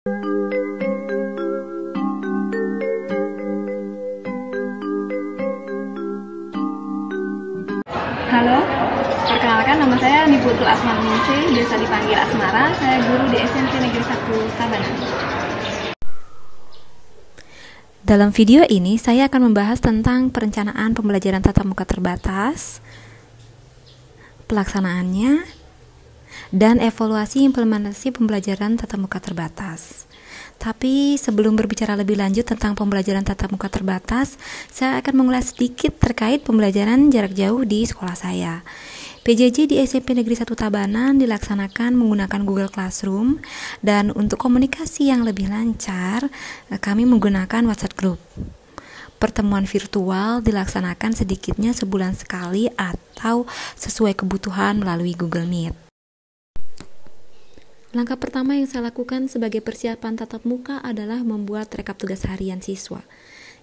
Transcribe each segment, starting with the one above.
Halo, perkenalkan nama saya Niputul Asmarningsih, biasa dipanggil Asmara. Saya guru di SMP Negeri 1 Tabanan. Dalam video ini, saya akan membahas tentang perencanaan pembelajaran tatap muka terbatas, pelaksanaannya, dan evaluasi implementasi pembelajaran tatap muka terbatas. Tapi sebelum berbicara lebih lanjut tentang pembelajaran tatap muka terbatas, saya akan mengulas sedikit terkait pembelajaran jarak jauh di sekolah saya. PJJ di SMP Negeri 1 Tabanan dilaksanakan menggunakan Google Classroom, dan untuk komunikasi yang lebih lancar, kami menggunakan WhatsApp Group. Pertemuan virtual dilaksanakan sedikitnya sebulan sekali atau sesuai kebutuhan melalui Google Meet. Langkah pertama yang saya lakukan sebagai persiapan tatap muka adalah membuat rekap tugas harian siswa.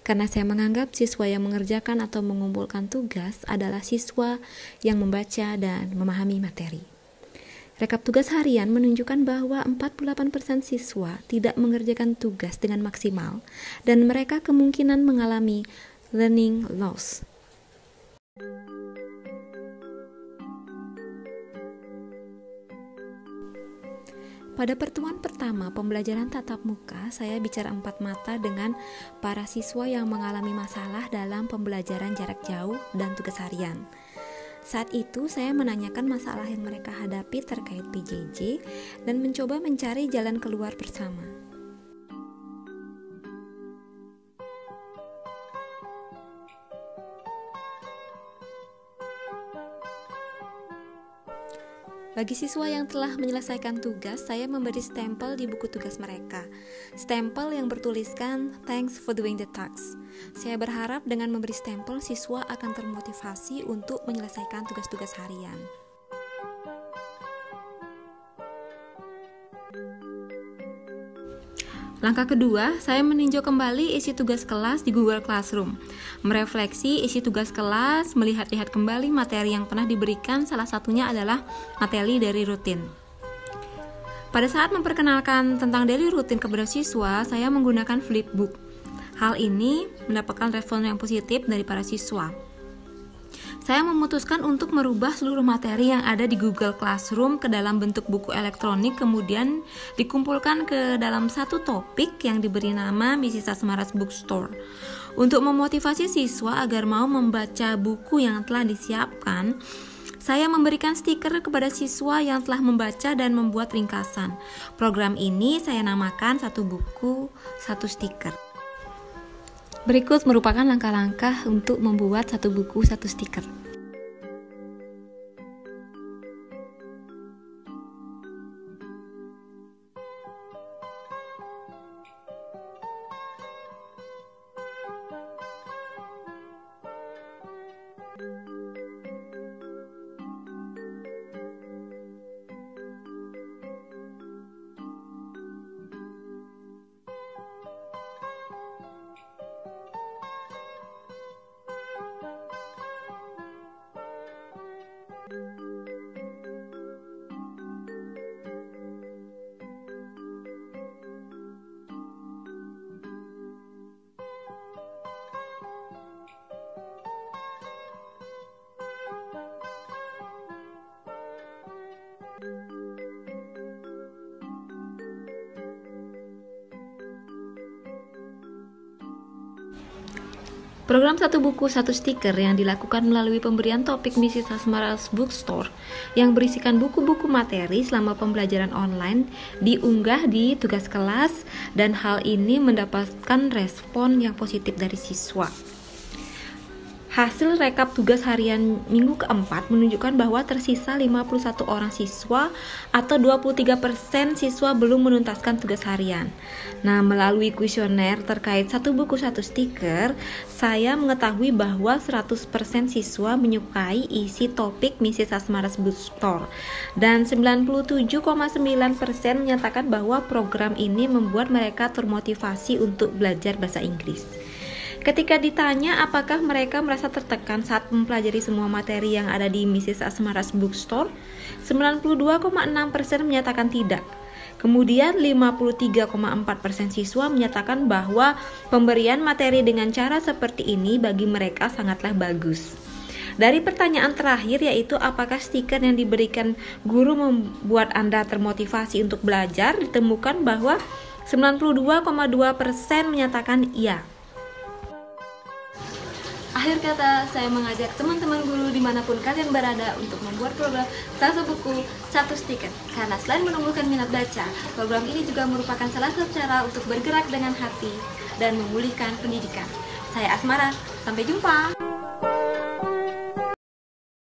Karena saya menganggap siswa yang mengerjakan atau mengumpulkan tugas adalah siswa yang membaca dan memahami materi. Rekap tugas harian menunjukkan bahwa 48% siswa tidak mengerjakan tugas dengan maksimal dan mereka kemungkinan mengalami learning loss. Pada pertemuan pertama pembelajaran tatap muka, saya bicara 4 mata dengan para siswa yang mengalami masalah dalam pembelajaran jarak jauh dan tugas harian. Saat itu, saya menanyakan masalah yang mereka hadapi terkait PJJ dan mencoba mencari jalan keluar bersama. Bagi siswa yang telah menyelesaikan tugas, saya memberi stempel di buku tugas mereka. Stempel yang bertuliskan "Thanks for doing the task". Saya berharap dengan memberi stempel, siswa akan termotivasi untuk menyelesaikan tugas-tugas harian. Langkah kedua, saya meninjau kembali isi tugas kelas di Google Classroom. Merefleksi isi tugas kelas, melihat-lihat kembali materi yang pernah diberikan, salah satunya adalah materi dari rutin. Pada saat memperkenalkan tentang daily rutin kepada siswa, saya menggunakan flipbook. Hal ini mendapatkan respon yang positif dari para siswa. Saya memutuskan untuk merubah seluruh materi yang ada di Google Classroom ke dalam bentuk buku elektronik, kemudian dikumpulkan ke dalam satu topik yang diberi nama Mrs. Asmara's Bookstore. Untuk memotivasi siswa agar mau membaca buku yang telah disiapkan, saya memberikan stiker kepada siswa yang telah membaca dan membuat ringkasan. Program ini saya namakan "Satu Buku, Satu Stiker". Berikut merupakan langkah-langkah untuk membuat satu buku, satu stiker. Program Satu Buku Satu Stiker yang dilakukan melalui pemberian topik Mrs. Asmara's Bookstore yang berisikan buku-buku materi selama pembelajaran online diunggah di tugas kelas, dan hal ini mendapatkan respon yang positif dari siswa. Hasil rekap tugas harian minggu keempat menunjukkan bahwa tersisa 51 orang siswa atau 23% siswa belum menuntaskan tugas harian. Nah, melalui kuesioner terkait Satu Buku Satu Stiker, saya mengetahui bahwa 100% siswa menyukai isi topik Mrs. Asmara's Bookstore dan 97,9% menyatakan bahwa program ini membuat mereka termotivasi untuk belajar bahasa Inggris. Ketika ditanya apakah mereka merasa tertekan saat mempelajari semua materi yang ada di Mrs. Asmara's Bookstore, 92,6% menyatakan tidak. Kemudian 53,4% siswa menyatakan bahwa pemberian materi dengan cara seperti ini bagi mereka sangatlah bagus. Dari pertanyaan terakhir, yaitu apakah stiker yang diberikan guru membuat Anda termotivasi untuk belajar, ditemukan bahwa 92,2% menyatakan iya. Akhir kata, saya mengajak teman-teman guru dimanapun kalian berada untuk membuat program satu buku, satu stiker. Karena selain menumbuhkan minat baca, program ini juga merupakan salah satu cara untuk bergerak dengan hati dan memulihkan pendidikan. Saya Asmara, sampai jumpa!